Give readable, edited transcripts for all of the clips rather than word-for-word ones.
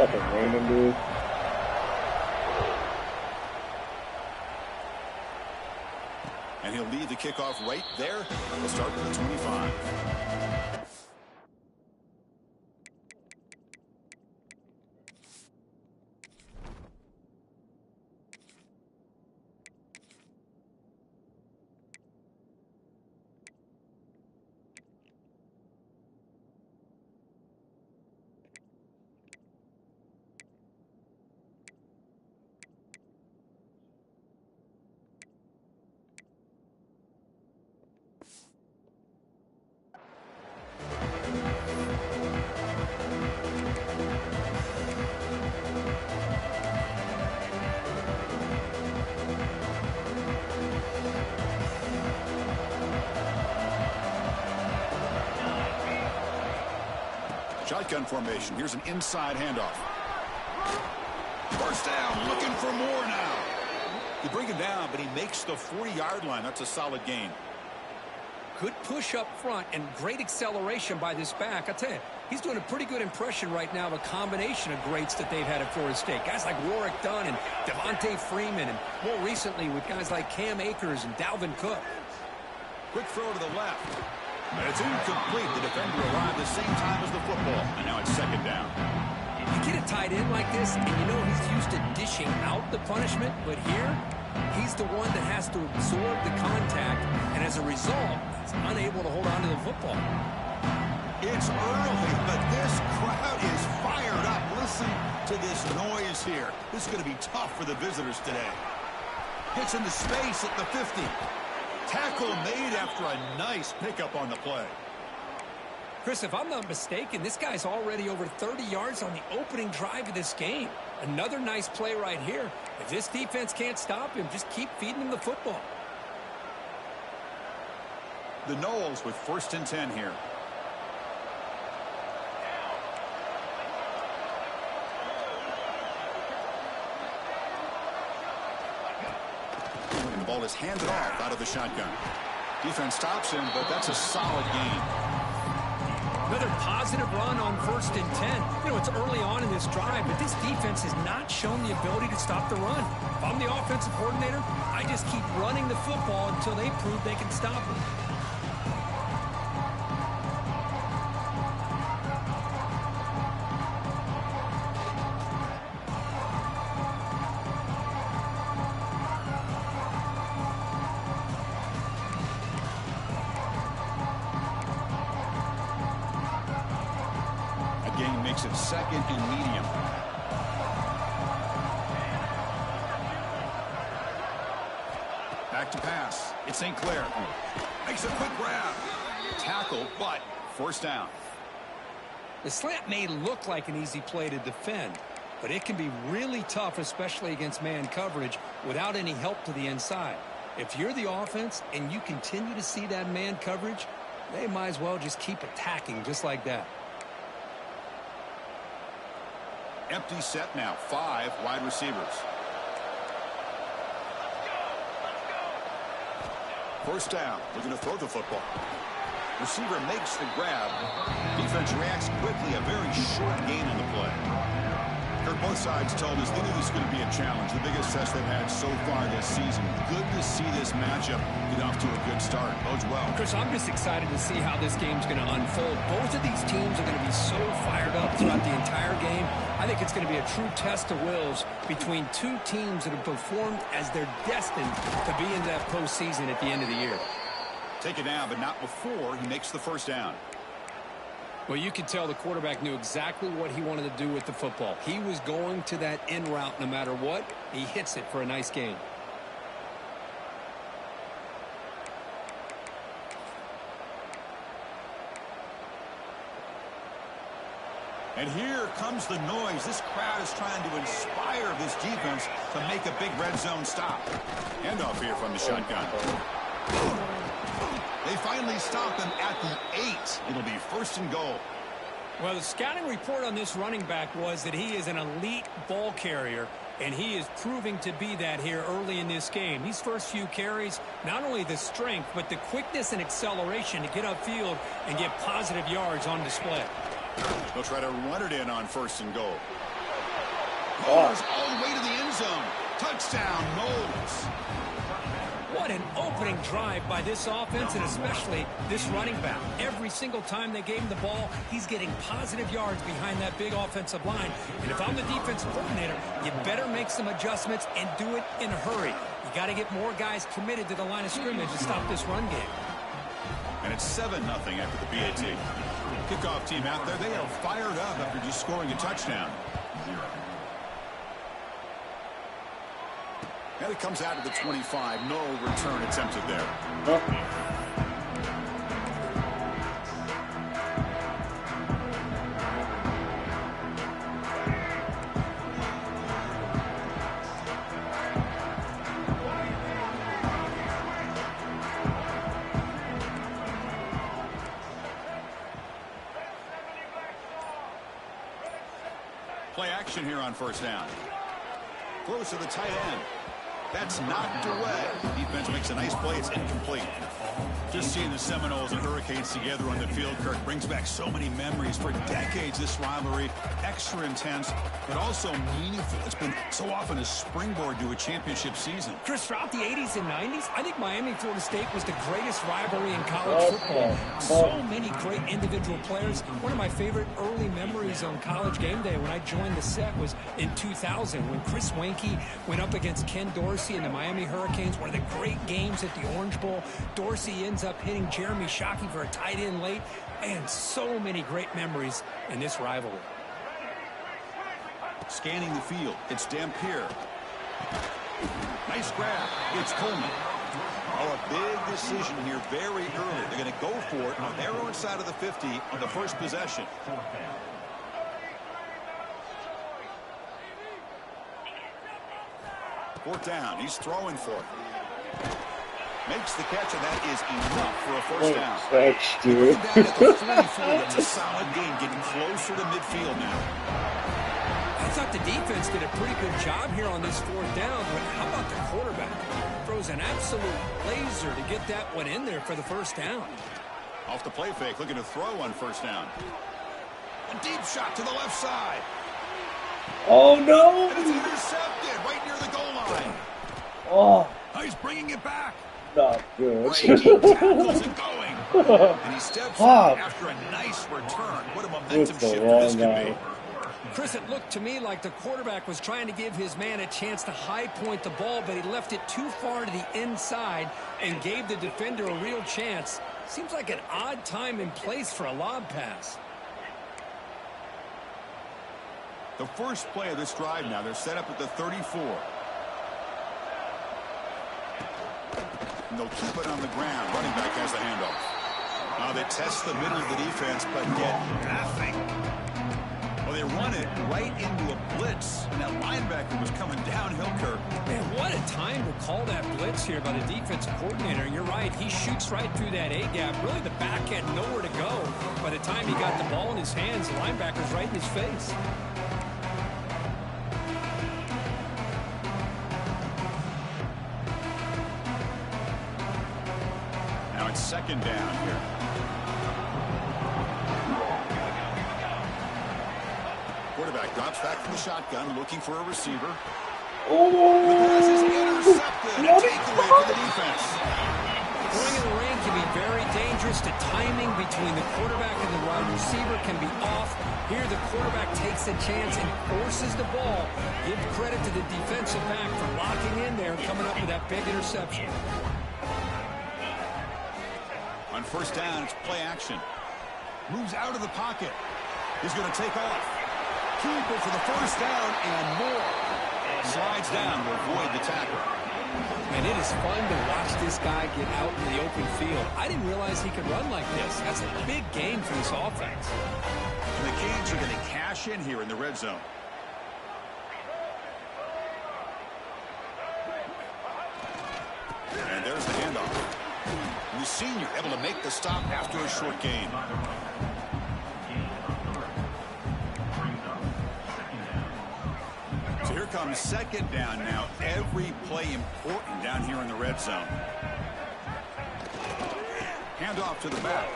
Fucking raining, dude. And he'll lead the kickoff right there. We'll start with the 25. Shotgun formation. Here's an inside handoff. First down, looking for more now. You bring him down, but he makes the 40-yard line. That's a solid gain. Good push up front and great acceleration by this back. I tell you, he's doing a pretty good impression right now of a combination of greats that they've had at Florida State. Guys like Warwick Dunn and Devontae Freeman, and more recently with guys like Cam Akers and Dalvin Cook. Quick throw to the left. And it's incomplete. The defender arrived the same time as the football. And now it's second down. You get a tight end like this, and you know he's used to dishing out the punishment, but here, he's the one that has to absorb the contact, and as a result, he's unable to hold on to the football. It's early, but this crowd is fired up. Listen to this noise here. This is going to be tough for the visitors today. Gets into space at the 50. Tackle made after a nice pickup on the play. Chris, if I'm not mistaken, this guy's already over 30 yards on the opening drive of this game. Another nice play right here. If this defense can't stop him, just keep feeding him the football. The Noles with 1st and 10 here. And the ball is handed off out of the shotgun. Defense stops him, but that's a solid gain. Another positive run on 1st and 10. You know, it's early on in this drive, but this defense has not shown the ability to stop the run. If I'm the offensive coordinator, I just keep running the football until they prove they can stop it. Makes it 2nd and medium. Back to pass. It's St. Clair. Makes a quick grab. Tackle, but 1st down. The slant may look like an easy play to defend, but it can be really tough, especially against man coverage, without any help to the inside. If you're the offense and you continue to see that man coverage, they might as well just keep attacking just like that. Empty set now. 5 wide receivers. 1st down. Looking to throw the football. Receiver makes the grab. Defense reacts quickly. A very short gain on the play. Kurt, both sides told us they knew this was going to be a challenge. The biggest test they've had so far this season. Good to see this matchup get off to a good start. Bodes well. Chris, I'm just excited to see how this game's going to unfold. Both of these teams are going to be so fired up throughout the entire game. I think it's going to be a true test of wills between two teams that have performed as they're destined to be in that postseason at the end of the year. Take it down, but not before he makes the 1st down. Well, you could tell the quarterback knew exactly what he wanted to do with the football. He was going to that in route no matter what. He hits it for a nice gain. And here comes the noise. This crowd is trying to inspire this defense to make a big red zone stop. Handoff here from the shotgun. They finally stop him at the 8. It'll be 1st and goal. Well, the scouting report on this running back was that he is an elite ball carrier, and he is proving to be that here early in this game. These first few carries, not only the strength, but the quickness and acceleration to get upfield and get positive yards on display. They'll try to run it in on 1st and goal. Rolls all the way to the end zone. Touchdown, Knowles. What an opening drive by this offense, and especially this running back. Every single time they gave him the ball, he's getting positive yards behind that big offensive line. And if I'm the defensive coordinator, you better make some adjustments and do it in a hurry. You got to get more guys committed to the line of scrimmage to stop this run game. And it's 7-0 after the BAT. Kickoff team out there, they are fired up after just scoring a touchdown. And it comes out to the 25. No return attempted there. Play action here on first down. Close to the tight end. That's knocked away. Defense makes a nice play. It's incomplete. Just seeing the Seminoles and Hurricanes together on the field, Kirk, brings back so many memories. For decades, this rivalry, extra intense, but also meaningful. It's been so often a springboard to a championship season. Chris, throughout the 80s and 90s, I think Miami-Florida State was the greatest rivalry in college football. So many great individual players. One of my favorite early memories on College Game Day when I joined the set was in 2000 when Chris Weinke went up against Ken Dorsey and the Miami Hurricanes. One of the great games at the Orange Bowl. Dorsey ends up hitting Jeremy Shockey for a tight end late. And so many great memories in this rivalry. Scanning the field, it's Dampier. Nice grab. It's Coleman. Oh, a big decision here very early. They're going to go for it on their own side of the 50 on the first possession. Fourth down. He's throwing for it. Makes the catch, and that is enough for a first down. Thanks, dude. Down at the 44, that's a solid game, getting closer to midfield now. I thought the defense did a pretty good job here on this fourth down, but how about the quarterback? Throws an absolute laser to get that one in there for the first down. Off the play fake, looking to throw on first down. A deep shot to the left side. Oh, no. And it's intercepted right near the goal line. Oh, He's bringing it back. not good. Brady tackles it going. And he steps out after a nice return. What a momentum shift this could be. Chris, it looked to me like the quarterback was trying to give his man a chance to high point the ball, but he left it too far to the inside and gave the defender a real chance. Seems like an odd time and place for a lob pass. The first play of this drive now, they're set up at the 34. And they'll keep it on the ground. Running back has the handoff. Now they test the middle of the defense, but get nothing. Well, they run it right into a blitz, and that linebacker was coming downhill, Kirk. Man, what a time to call that blitz here by the defensive coordinator. And you're right, he shoots right through that A-gap. Really, the back had nowhere to go. By the time he got the ball in his hands, the linebacker's right in his face. Now it's second down here. Quarterback drops back from the shotgun, looking for a receiver. Oh, The pass is intercepted. A takeaway for the defense. Throwing in the rain can be very dangerous. The timing between the quarterback and the wide receiver can be off. Here, the quarterback takes a chance and forces the ball. Give credit to the defensive back for locking in there and coming up with that big interception. On first down, it's play action. Moves out of the pocket. He's going to take off. Keeper for the first down and more. Slides down to avoid the tackle. And it is fun to watch this guy get out in the open field. I didn't realize he could run like this. That's a big game for this offense. And the Canes are going to cash in here in the red zone. And there's the handoff. The senior able to make the stop after a short gain. So here comes second down now. Every play important down here in the red zone. Handoff to the back.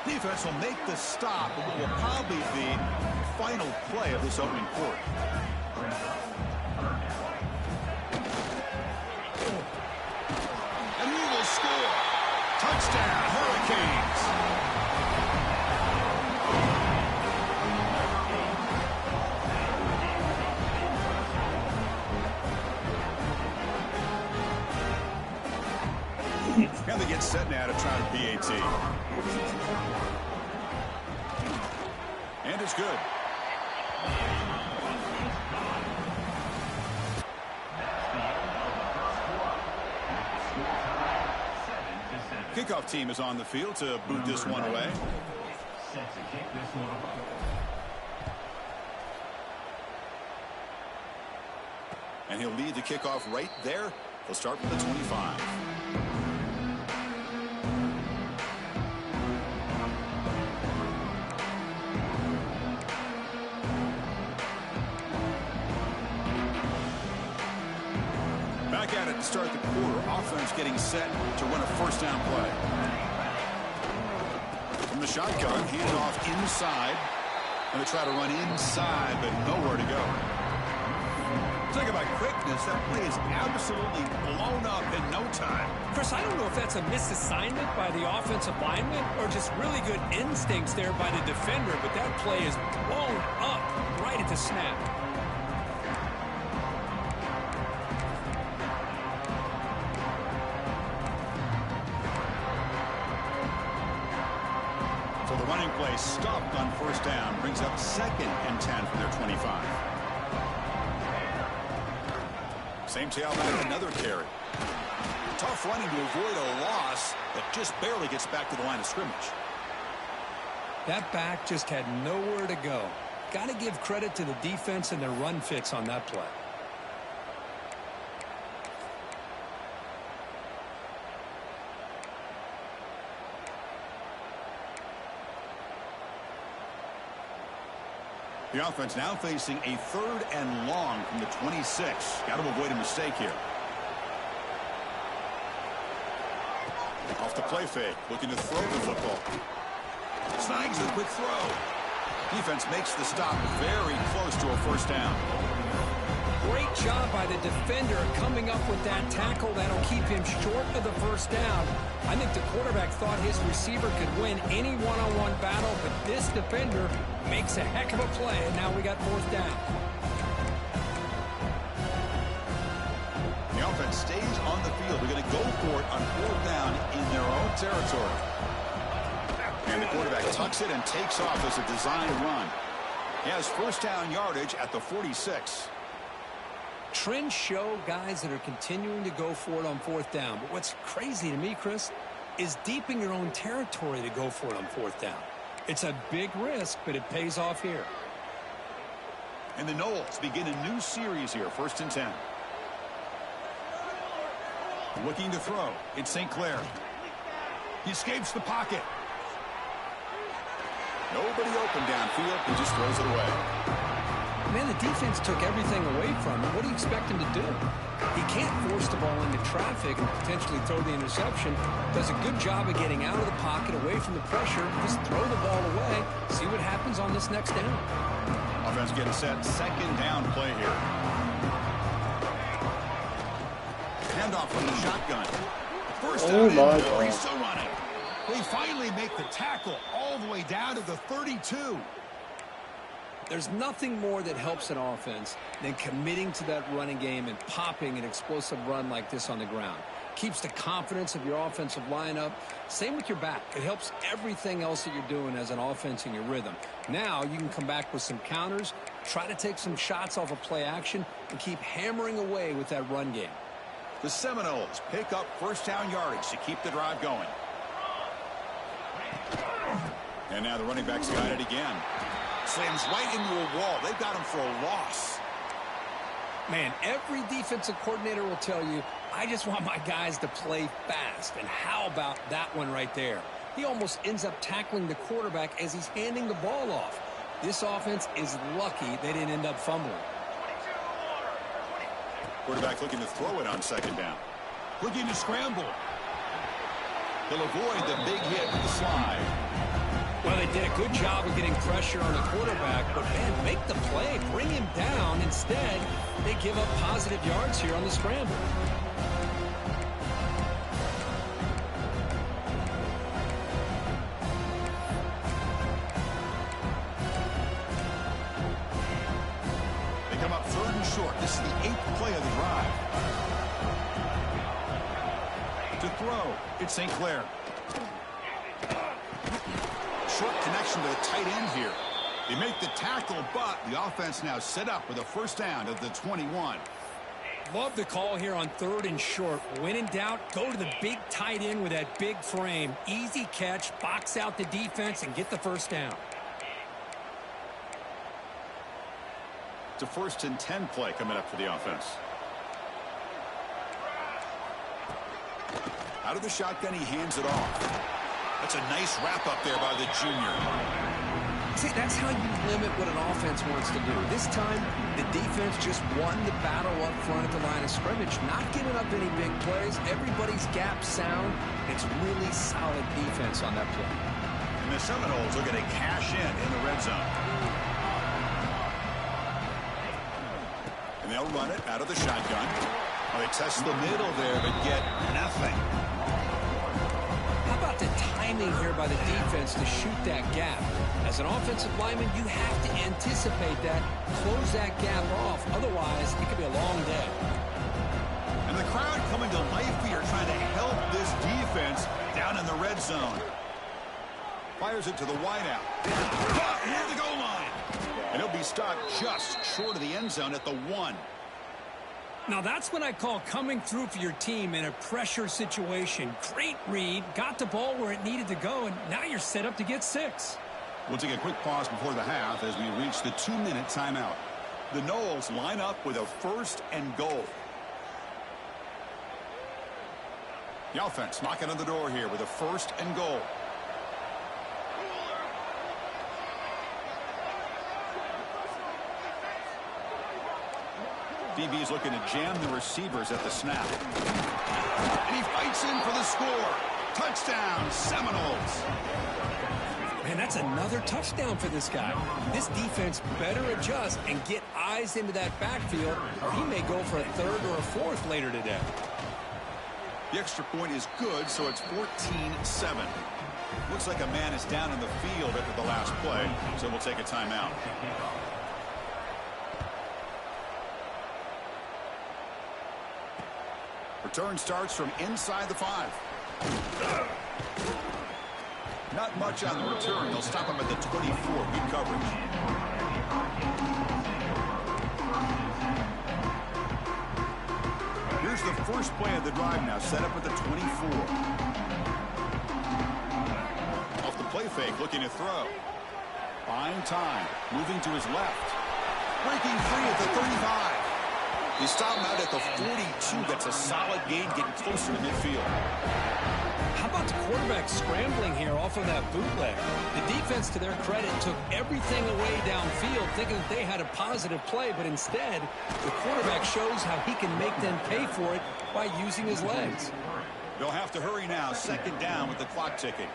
Defense will make the stop, but will probably be the final play of this opening quarter. And he will score. Touchdown, Hurricanes. And they get set now to try the PAT. And it's good. Kickoff team is on the field to boot this one away. And he'll lead the kickoff right there. He'll start from the 25. Back at it to start the quarter. Offense getting set to run a first down play. From the shotgun, hand off inside. And they try to run inside, but nowhere to go. Talk about quickness. That play is absolutely blown up in no time. Chris, I don't know if that's a misassignment by the offensive lineman or just really good instincts there by the defender, but that play is blown up right at the snap. So the running play stopped on first down, brings up 2nd and 10 from their 25. Same tailback, another carry. Tough running to avoid a loss that just barely gets back to the line of scrimmage. That back just had nowhere to go. Got to give credit to the defense and their run fits on that play. The offense now facing a 3rd and long from the 26. Got to avoid a mistake here. Off the play fake, looking to throw the football. Snags the quick throw. Defense makes the stop very close to a first down. Great job by the defender coming up with that tackle. That'll keep him short of the first down. I think the quarterback thought his receiver could win any one-on-one battle, but this defender makes a heck of a play, and now we got 4th down. The offense stays on the field. They're going to go for it on 4th down in their own territory. And the quarterback tucks it and takes off as a design run. He has first down yardage at the 46. Trends show guys that are continuing to go for it on 4th down. But what's crazy to me, Chris, is deep in your own territory to go for it on 4th down. It's a big risk, but it pays off here. And the Knowles begin a new series here, 1st and 10. Looking to throw. It's St. Clair. He escapes the pocket. Nobody open downfield. He just throws it away. Man, the defense took everything away from him. What do you expect him to do? He can't force the ball into traffic and potentially throw the interception. Does a good job of getting out of the pocket, away from the pressure. Just throw the ball away. See what happens on this next down. Offense getting set. 2nd down play here. Handoff from the shotgun. First down, and he's still running. They finally make the tackle all the way down to the 32. There's nothing more that helps an offense than committing to that running game and popping an explosive run like this on the ground. Keeps the confidence of your offensive lineup. Same with your back. It helps everything else that you're doing as an offense in your rhythm. Now you can come back with some counters, try to take some shots off of play action, and keep hammering away with that run game. The Seminoles pick up first down yardage to keep the drive going. And now the running back's got it again. Slams right into a wall. They've got him for a loss. Man, every defensive coordinator will tell you, I just want my guys to play fast. And how about that one right there? He almost ends up tackling the quarterback as he's handing the ball off. This offense is lucky they didn't end up fumbling. Quarterback looking to throw it on 2nd down. Looking to scramble. He'll avoid the big hit with the slide. Well, they did a good job of getting pressure on the quarterback, but, man, make the play, bring him down. Instead, they give up positive yards here on the scramble. They come up 3rd and short. This is the 8th play of the drive. To throw, it's St. Clair. Short connection to the tight end here. They make the tackle, but the offense now set up with a first down at the 21. Love the call here on 3rd and short. When in doubt, go to the big tight end with that big frame. Easy catch, box out the defense, and get the first down. It's a 1st and 10 play coming up for the offense. Out of the shotgun, he hands it off. That's a nice wrap up there by the junior. See, that's how you limit what an offense wants to do. This time, the defense just won the battle up front at the line of scrimmage, not giving up any big plays. Everybody's gap sound. It's really solid defense on that play. And the Seminoles are going to cash in the red zone. And they'll run it out of the shotgun. Well, they test the middle there, but get nothing. How about the timing here by the defense to shoot that gap? As an offensive lineman, you have to anticipate that, close that gap off. Otherwise, it could be a long day. And the crowd coming to life here, trying to help this defense down in the red zone. Fires it to the wideout. Near the goal line. And he'll be stopped just short of the end zone at the 1. Now that's what I call coming through for your team in a pressure situation. Great read, got the ball where it needed to go, and now you're set up to get 6. We'll take a quick pause before the half as we reach the 2-minute timeout. The Noles line up with a 1st and goal. The offense knocking on the door here with a 1st and goal. DB's looking to jam the receivers at the snap. And he fights in for the score. Touchdown, Seminoles. Man, that's another touchdown for this guy. This defense better adjust and get eyes into that backfield, or he may go for a 3rd or a 4th later today. The extra point is good, so it's 14-7. Looks like a man is down in the field after the last play, so we'll take a timeout. Return starts from inside the 5. Not much on the return. They'll stop him at the 24. Good coverage. Here's the first play of the drive now, set up at the 24. Off the play fake, looking to throw. Buying time, moving to his left. Breaking free at the 35. He stopped him out at the 42. That's a solid gain, getting closer to midfield. How about the quarterback scrambling here off of that bootleg? The defense, to their credit, took everything away downfield, thinking that they had a positive play, but instead, the quarterback shows how he can make them pay for it by using his legs. They'll have to hurry now, 2nd down with the clock ticking.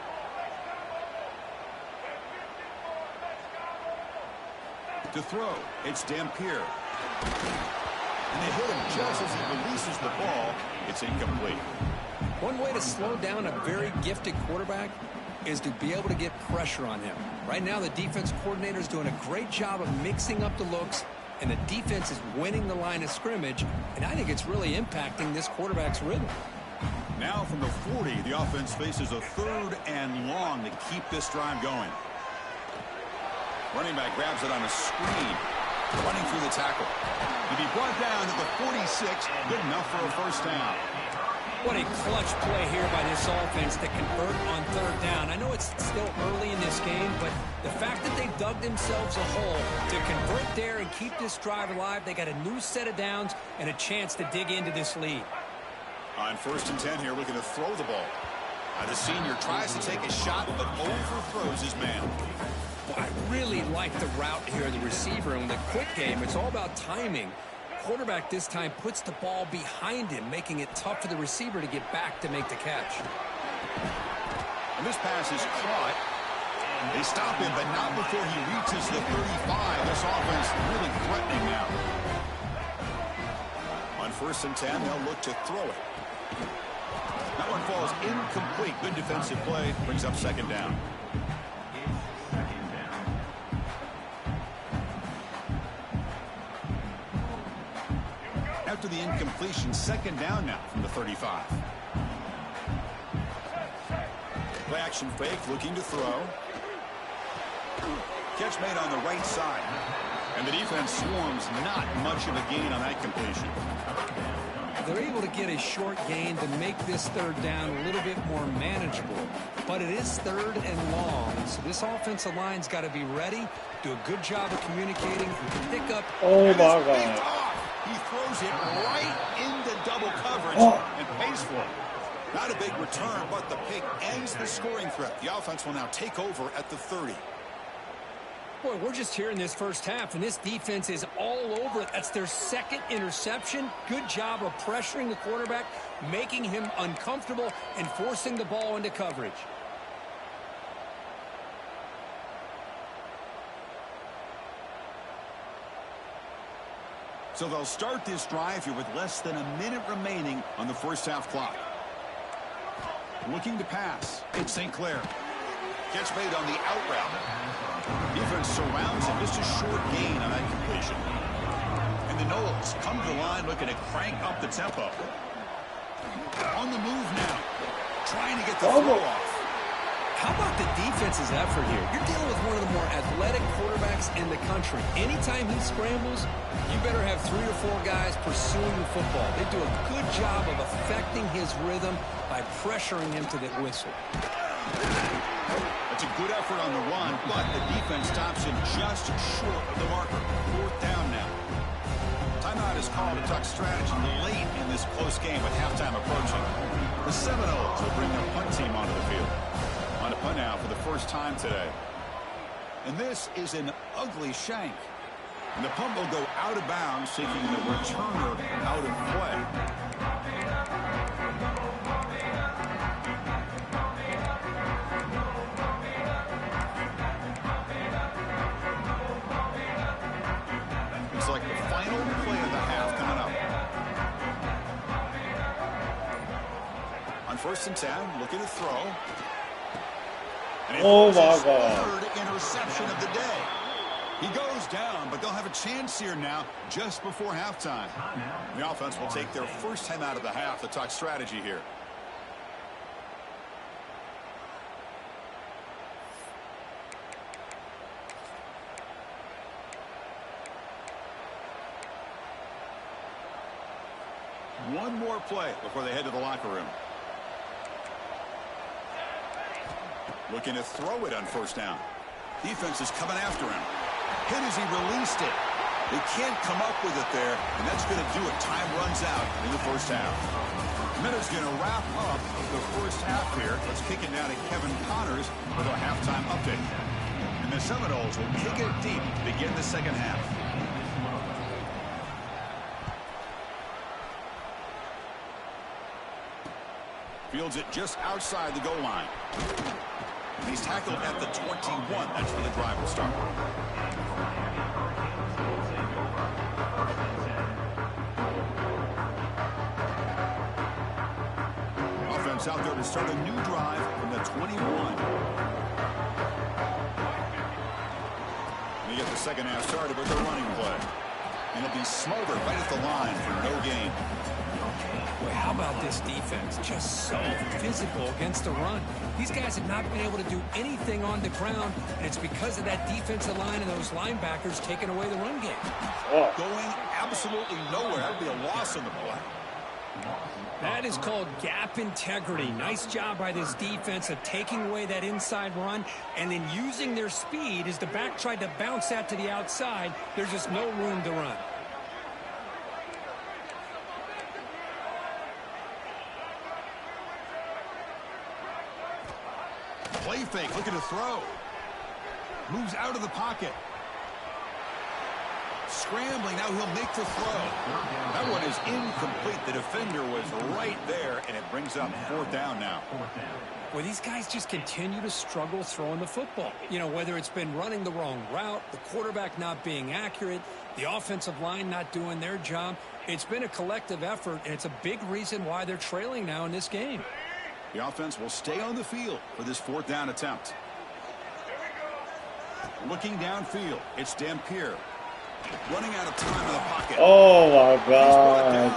To throw, it's Dampier. And they hit him just as he releases the ball. It's incomplete. One way to slow down a very gifted quarterback is to be able to get pressure on him. Right now, the defense coordinator is doing a great job of mixing up the looks, and the defense is winning the line of scrimmage, and I think it's really impacting this quarterback's rhythm. Now from the 40, the offense faces a 3rd and long to keep this drive going. Running back grabs it on a screen, running through the tackle. To be brought down to the 46, good enough for a first down. What a clutch play here by this offense to convert on 3rd down. I know it's still early in this game, but the fact that they dug themselves a hole to convert there and keep this drive alive, they got a new set of downs and a chance to dig into this lead. On 1st and 10 here, looking to throw the ball. The senior tries to take a shot, but overthrows his man. Well, I really like the route here, the receiver. In the quick game, it's all about timing. Quarterback this time puts the ball behind him, making it tough for the receiver to get back to make the catch. And this pass is caught. They stop him, but not before he reaches the 35. This offense really threatening now. On 1st and 10, they'll look to throw it. That one falls incomplete. Good defensive play. Brings up 2nd down. After the incompletion, 2nd down now from the 35. Play action fake, looking to throw. Catch made on the right side. And the defense swarms, not much of a gain on that completion. They're able to get a short gain to make this 3rd down a little bit more manageable. But it is 3rd and long, so this offensive line's got to be ready, do a good job of communicating, pick up. Oh, my God. He throws it right into double coverage and pays for it. Not a big return, but the pick ends the scoring threat. The offense will now take over at the 30. Boy, we're just here in this 1st half, and this defense is all over it. That's their 2nd interception. Good job of pressuring the quarterback, making him uncomfortable, and forcing the ball into coverage. So they'll start this drive here with less than a minute remaining on the 1st half clock. Looking to pass. It's St. Clair. Catch made on the out route. Defense surrounds him. Just a short gain on that completion. And the Knowles come to the line looking to crank up the tempo. On the move now. Trying to get the throw off. How about the defense's effort here? You're dealing with one of the more athletic quarterbacks in the country. Anytime he scrambles, you better have 3 or 4 guys pursuing the football. They do a good job of affecting his rhythm by pressuring him to the whistle. That's a good effort on the run, but the defense stops him just short of the marker. 4th down now. Timeout is called to talk strategy late in this close game with halftime approaching. The Seminoles will bring their punt team onto the field. On a punt now for the 1st time today. And this is an ugly shank. And the punt will go out of bounds, taking the returner out of play. It's like the final play of the half coming up. On 1st and 10, looking to throw. Oh, my God. 3rd interception of the day. He goes down, but they'll have a chance here now just before halftime. The offense will take their 1st time out of the half to talk strategy here. One more play before they head to the locker room. Looking to throw it on 1st down. Defense is coming after him. Hit as he released it. They can't come up with it there, and that's going to do it. Time runs out in the 1st half. Minutes going to wrap up the 1st half here. Let's kick it down to Kevin Connors with our halftime update. And the Seminoles will kick it deep to begin the 2nd half. Fields it just outside the goal line. He's tackled at the 21. That's where the drive will start. Offense out there to start a new drive from the 21. They get the 2nd half started with a running play. And it'll be smothered right at the line for no gain. Boy, how about this defense? Just so physical against the run. These guys have not been able to do anything on the ground, and it's because of that defensive line and those linebackers taking away the run game. Going absolutely nowhere. That would be a loss on the play. That is called gap integrity. Nice job by this defense of taking away that inside run and then using their speed as the back tried to bounce that to the outside. There's just no room to run. Play fake, looking to throw. Moves out of the pocket. scrambling. Now he'll make the throw. That one is incomplete. The defender was right there, and it brings up 4th down now. Well, these guys just continue to struggle throwing the football. You know, whether it's been running the wrong route, the quarterback not being accurate, the offensive line not doing their job. It's been a collective effort, and it's a big reason why they're trailing now in this game. The offense will stay on the field for this 4th down attempt. Looking downfield, it's Dampier. Running out of time in the pocket. Oh my God.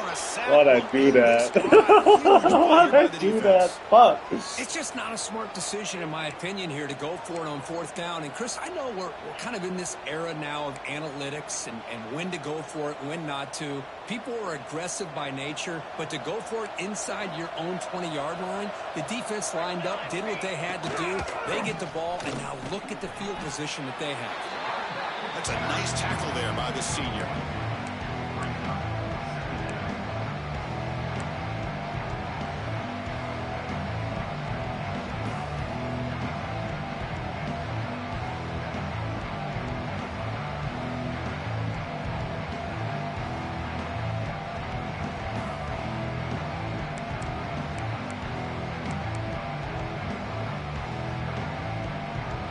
Why'd I do that? Why'd I do that? Fuck. It's just not a smart decision, in my opinion, here to go for it on 4th down. And, Chris, I know we're kind of in this era now of analytics and when to go for it, when not to. People are aggressive by nature, but to go for it inside your own 20-yard line, the defense lined up, did what they had to do. They get the ball, and now look at the field position that they have. That's a nice tackle there by the senior.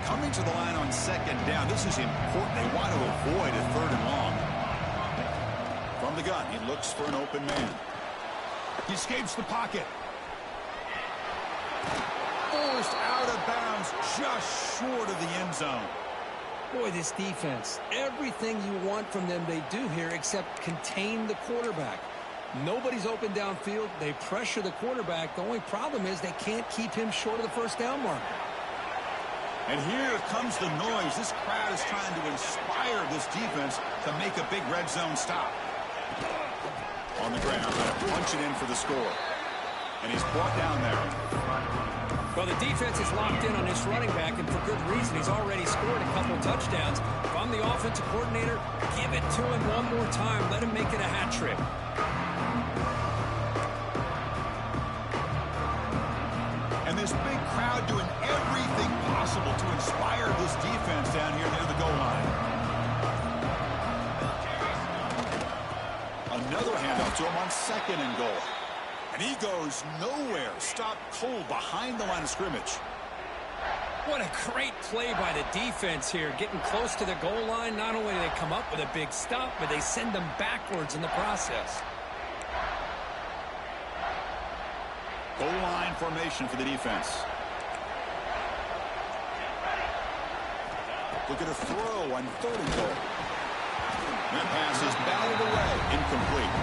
Coming to the line on 2nd down. This is important. They want to avoid a 3rd and long. From the gun, he looks for an open man. He escapes the pocket. Forced out of bounds, just short of the end zone. Boy, this defense, everything you want from them they do here except contain the quarterback. Nobody's open downfield. They pressure the quarterback. The only problem is they can't keep him short of the 1st down mark. And here comes the noise. This crowd is trying to inspire this defense to make a big red zone stop. On the ground, punch it in for the score. And he's brought down there. Well, the defense is locked in on this running back, and for good reason. He's already scored a couple touchdowns. If I'm the offensive coordinator, give it to him one more time. Let him make it a hat trick. And this big crowd doing everything possible to inspire this defense down here near the goal line. Another handoff to him on 2nd and goal. And he goes nowhere. Stopped cold behind the line of scrimmage. What a great play by the defense here. Getting close to the goal line, not only do they come up with a big stop, but they send them backwards in the process. Goal line formation for the defense. Look at a throw on 3rd and goal. That pass is batted away. Incomplete.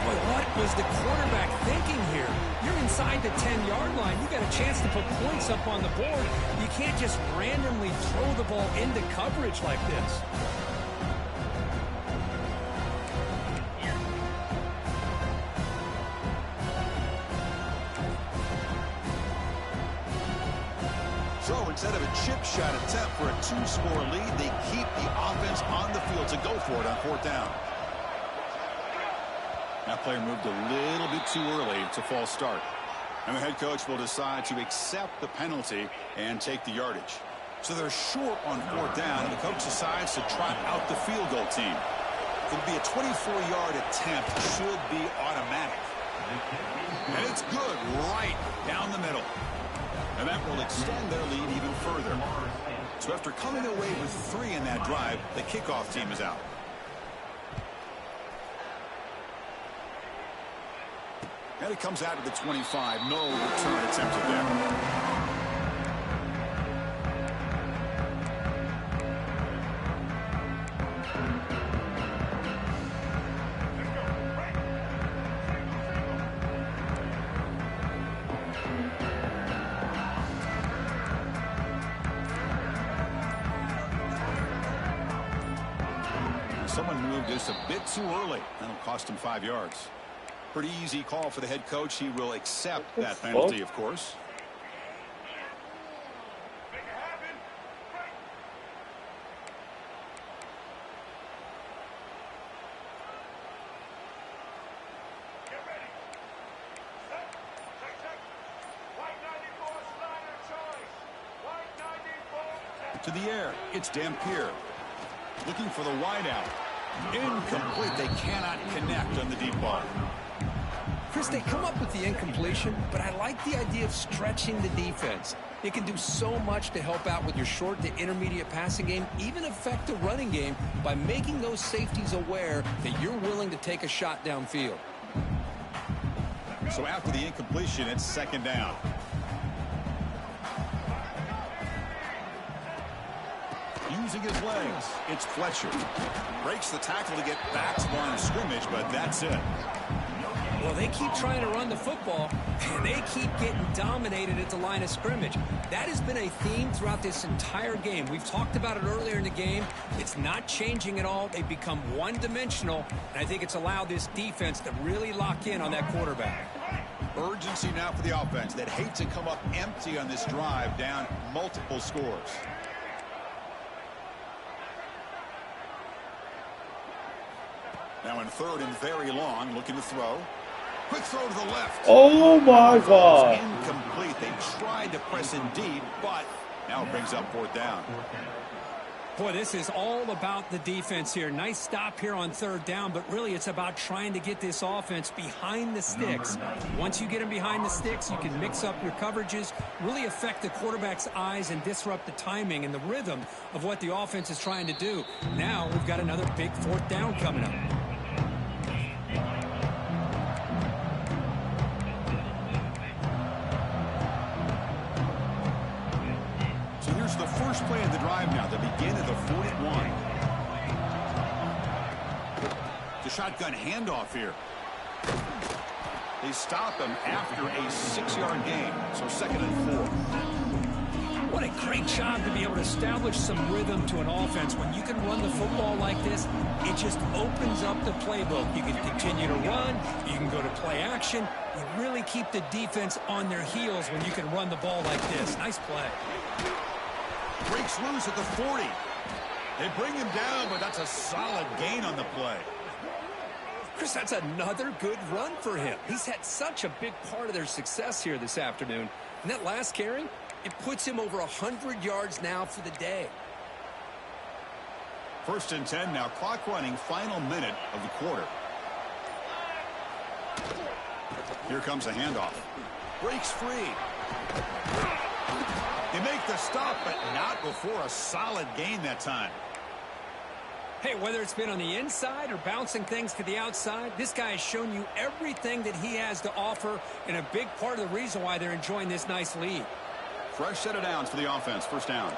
Boy, what was the quarterback thinking here? You're inside the 10-yard line. You got a chance to put points up on the board. You can't just randomly throw the ball into coverage like this. So instead of a chip shot attempt for a 2-score lead, they keep the offense on the field to go for it on 4th down. That player moved a little bit too early. It's a false start. And the head coach will decide to accept the penalty and take the yardage. So they're short on 4th down, and the coach decides to trot out the field goal team. It'll be a 24-yard attempt. Should be automatic. And it's good right down the middle. And that will extend their lead even further. So after coming away with 3 in that drive, the kickoff team is out. And it comes out to the 25. No return attempted there. Someone moved this a bit too early. That'll cost him 5 yards. Pretty easy call for the head coach. He will accept that penalty, of course. To the air, it's Dampier. Looking for the wideout. Incomplete. They cannot connect on the deep ball. Chris, they come up with the incompletion, but I like the idea of stretching the defense. It can do so much to help out with your short to intermediate passing game, even affect the running game by making those safeties aware that you're willing to take a shot downfield. So after the incompletion, it's second down. Using his legs, it's Fletcher. Breaks the tackle to get back to the line of scrimmage, but that's it. Well, they keep trying to run the football, and they keep getting dominated at the line of scrimmage. That has been a theme throughout this entire game. We've talked about it earlier in the game. It's not changing at all. They've become one-dimensional, and I think it's allowed this defense to really lock in on that quarterback. Urgency now for the offense that hate to come up empty on this drive, down multiple scores. Now in third and very long, looking to throw. Quick throw to the left. Oh my God. Incomplete. They tried to press in deep, but now it brings up fourth down. Boy, this is all about the defense here. Nice stop here on third down, but really it's about trying to get this offense behind the sticks. Once you get them behind the sticks, you can mix up your coverages, really affect the quarterback's eyes and disrupt the timing and the rhythm of what the offense is trying to do. Now we've got another big fourth down coming up. The first play of the drive now, the beginning of the 41. The shotgun handoff here. They stop him after a 6-yard gain, so second and 4. What a great job to be able to establish some rhythm to an offense. When you can run the football like this, it just opens up the playbook. You can continue to run. You can go to play action. You really keep the defense on their heels when you can run the ball like this. Nice play. Breaks loose at the 40. They bring him down, but that's a solid gain on the play. Chris, that's another good run for him. He's had such a big part of their success here this afternoon. And that last carry, it puts him over 100 yards now for the day. First and 10 now, clock running, final minute of the quarter. Here comes a handoff. Breaks free. They make the stop, but not before a solid gain that time. Hey, whether it's been on the inside or bouncing things to the outside, this guy has shown you everything that he has to offer, and a big part of the reason why they're enjoying this nice lead. Fresh set of downs for the offense. First down.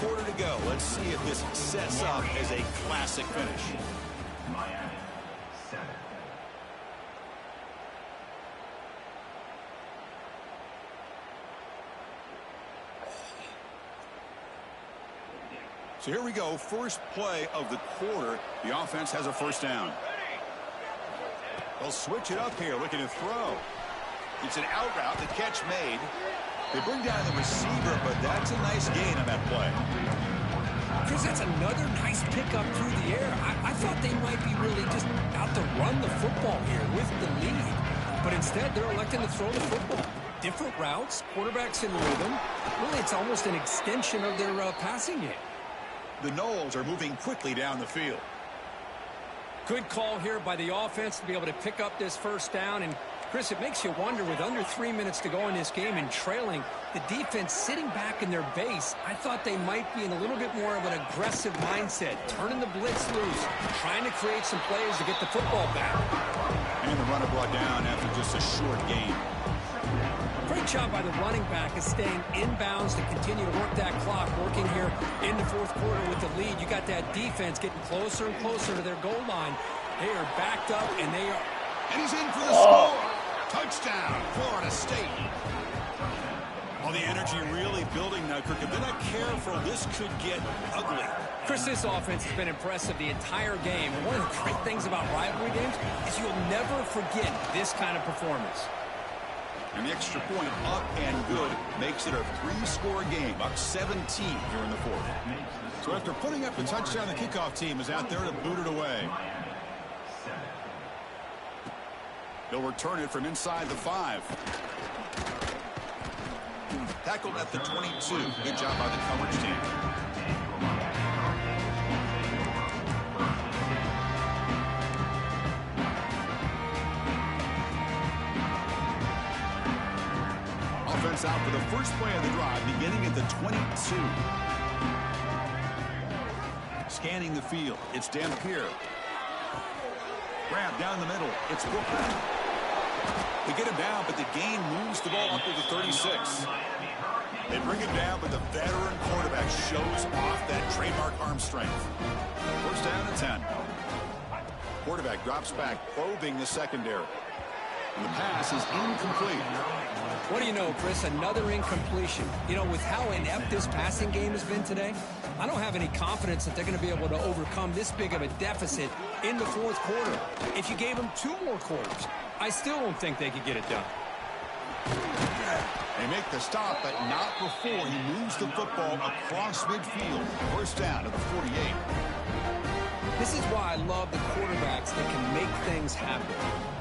Quarter to go. Let's see if this sets up as a classic finish. So here we go. First play of the quarter. The offense has a first down. They'll switch it up here, looking to throw. It's an out route. The catch made. They bring down the receiver, but that's a nice gain on that play. Chris, that's another nice pickup through the air. I thought they might be really just out to run the football here with the lead. But instead, they're electing to throw the football. Different routes, quarterbacks in rhythm. Really, it's almost an extension of their passing game. The Noles are moving quickly down the field. Good call here by the offense to be able to pick up this first down. And Chris, it makes you wonder, with under 3 minutes to go in this game and trailing, the defense sitting back in their base, I thought they might be in a little bit more of an aggressive mindset, turning the blitz loose, trying to create some plays to get the football back. And the runner brought down after just a short gain. Great job by the running back of staying inbounds to continue to work that clock, working here in the fourth quarter with the lead. You got that defense getting closer and closer to their goal line. They are backed up, and they are... And he's in for the score. Touchdown, Florida State. Well, the energy really building now, Kirk. If they're not careful, this could get ugly. Chris, this offense has been impressive the entire game. And one of the great things about rivalry games is you'll never forget this kind of performance. And the extra point up and good makes it a 3-score game, up 17 here in the fourth. So after putting up the touchdown, the kickoff team is out there to boot it away. He'll return it from inside the 5. Tackled at the 22. Good job by the coverage team. Offense out for the first play of the drive, beginning at the 22. Scanning the field, it's Dampier. Grab down the middle, it's Booker. They get him down, but the gain moves the ball up to the 36. They bring him down, but the veteran quarterback shows off that trademark arm strength. First down and 10. Quarterback drops back, probing the secondary. And the pass is incomplete. What do you know, Chris? Another incompletion. You know, with how inept this passing game has been today, I don't have any confidence that they're going to be able to overcome this big of a deficit in the fourth quarter. If you gave them 2 more quarters, I still don't think they could get it done. They make the stop, but not before he moves the football across midfield. First down to the 48. This is why I love the quarterbacks that can make things happen.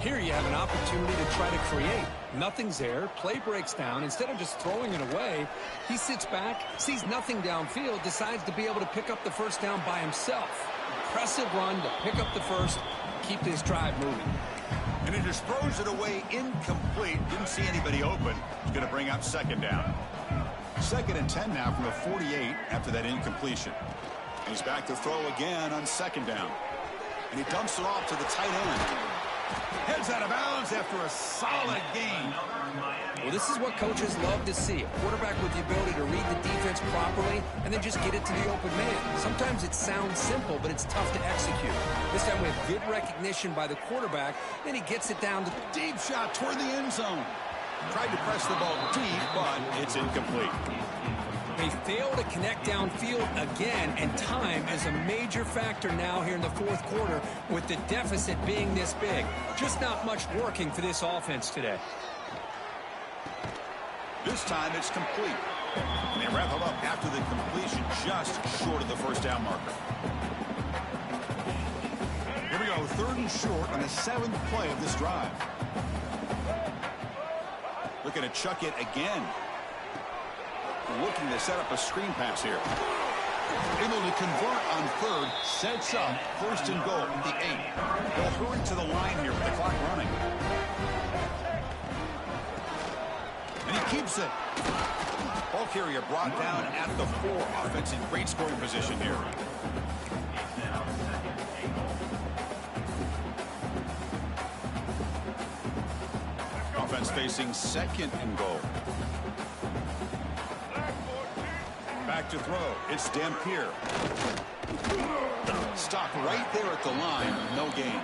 Here you have an opportunity to try to create. Nothing's there. Play breaks down. Instead of just throwing it away, he sits back, sees nothing downfield, decides to be able to pick up the first down by himself. Impressive run to pick up the first, keep this drive moving. And he just throws it away incomplete. Didn't see anybody open. He's going to bring up second down. Second and 10 now from the 48 after that incompletion. He's back to throw again on second down. And he dumps it off to the tight end. Heads out of bounds after a solid gain. Well, this is what coaches love to see. A quarterback with the ability to read the defense properly and then just get it to the open man. Sometimes it sounds simple, but it's tough to execute. This time we have good recognition by the quarterback. Then he gets it down to Deep shot toward the end zone. Tried to press the ball deep, but it's incomplete. They fail to connect downfield again, and time is a major factor now here in the fourth quarter with the deficit being this big. Just not much working for this offense today. This time it's complete. And they wrap him up after the completion, just short of the first down marker. Here we go, 3rd and short on the 7th play of this drive. Looking to chuck it again. Looking to set up a screen pass here. Able to convert on 3rd, sets up 1st and goal at the 8. They'll hurry to the line here with the clock running. And he keeps it. Ball carrier brought down at the 4. Offense in great scoring position here. Offense facing 2nd and goal. Back to throw. It's Dampier. Stopped right there at the line. No gain.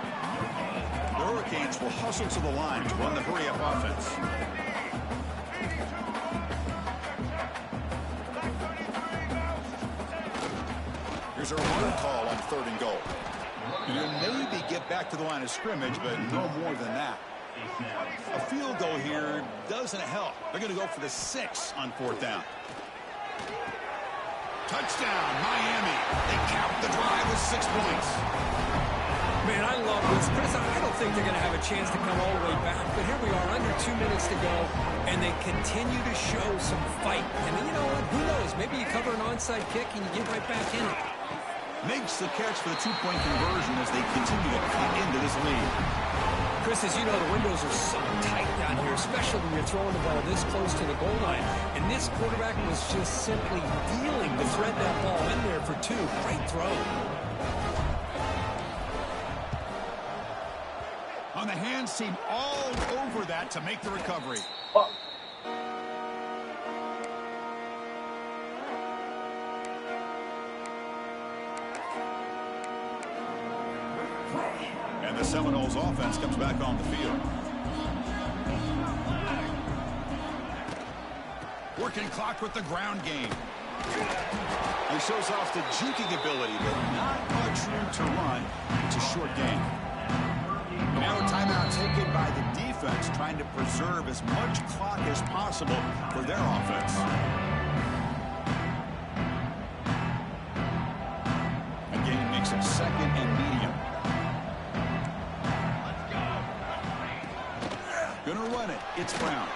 The Hurricanes will hustle to the line to run the hurry-up offense. Here's a run call on 3rd and goal. You'll maybe get back to the line of scrimmage, but no more than that. A field goal here doesn't help. They're going to go for the 6 on 4th down. Touchdown, Miami. They cap the drive with 6 points. Man, I love this. Chris, I don't think they're going to have a chance to come all the way back, but here we are, under 2 minutes to go, and they continue to show some fight. And then, you know what? Who knows? Maybe you cover an onside kick and you get right back in it. Makes the catch for the 2-point conversion as they continue to cut into this lead. Chris, as you know, the windows are so tight down here, especially when you're throwing the ball this close to the goal line. And this quarterback was just simply dealing to thread that ball in there for 2. Great throw. On the hands team all over that to make the recovery. And the Seminoles offense comes back on the field. Working clock with the ground game. He shows off the juking ability, but not much room to run. It's a short game. Now a timeout taken by the defense, trying to preserve as much clock as possible for their offense. Again, makes it 2nd and medium. Gonna run it. It's Brown.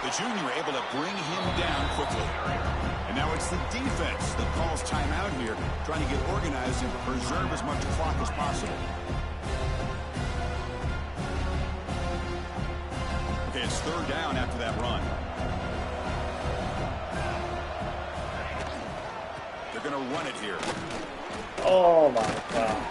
The junior able to bring him down quickly. And now it's the defense that calls timeout here, trying to get organized and preserve as much clock as possible. Okay, it's third down after that run. They're going to run it here. Oh my God.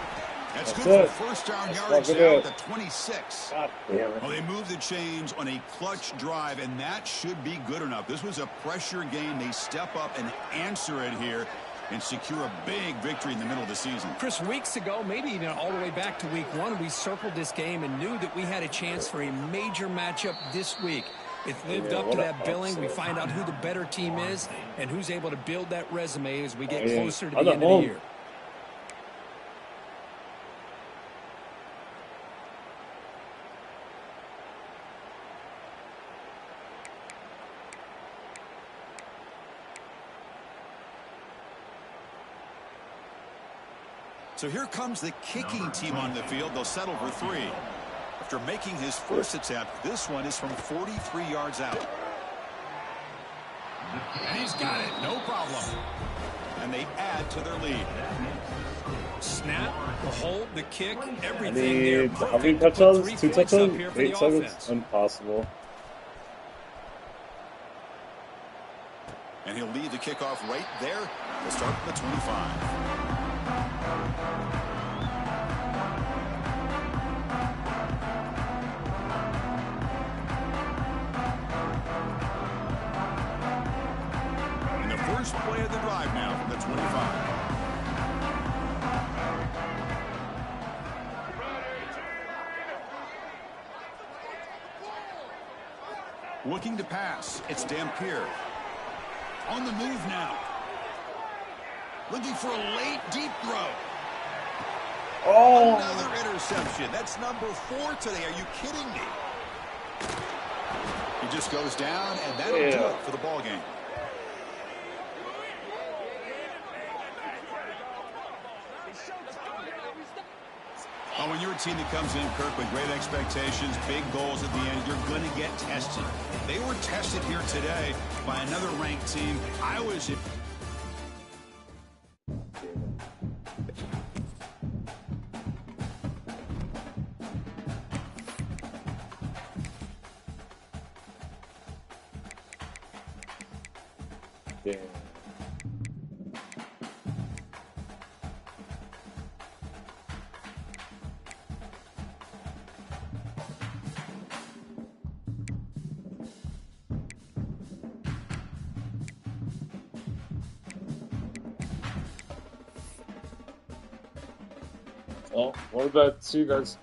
That's That's good it. for first down That's yardage fucking now it. at the 26. God damn it. Well, they moved the chains on a clutch drive, and that should be good enough. This was a pressure game. They step up and answer it here and secure a big victory in the middle of the season. Chris, weeks ago, maybe even all the way back to week 1, we circled this game and knew that we had a chance for a major matchup this week. It lived up to that billing. We find out who the better team is and who's able to build that resume as we get closer to the end of the year. So here comes the kicking team on the field. They'll settle for 3. After making his first attempt, this one is from 43 yards out. And he's got it, no problem. And they add to their lead. Snap, the hold, the kick, I everything there. need, how Perfect many to put touchdowns? 3 2 points up touchdowns? here for 8 the seconds? offense. Impossible. And he'll lead the kickoff right there. They'll start at the 25. And the first play of the drive now from the 25. Looking to pass. It's Dampier. On the move now. Looking for a late deep throw. Oh! Another interception. That's number 4 today. Are you kidding me? He just goes down, and that'll do it for the ball game. Oh, when you're a team that comes in, Kirk, with great expectations, big goals at the end, you're going to get tested. They were tested here today by another ranked team. I was... Damn. Well, what about you guys?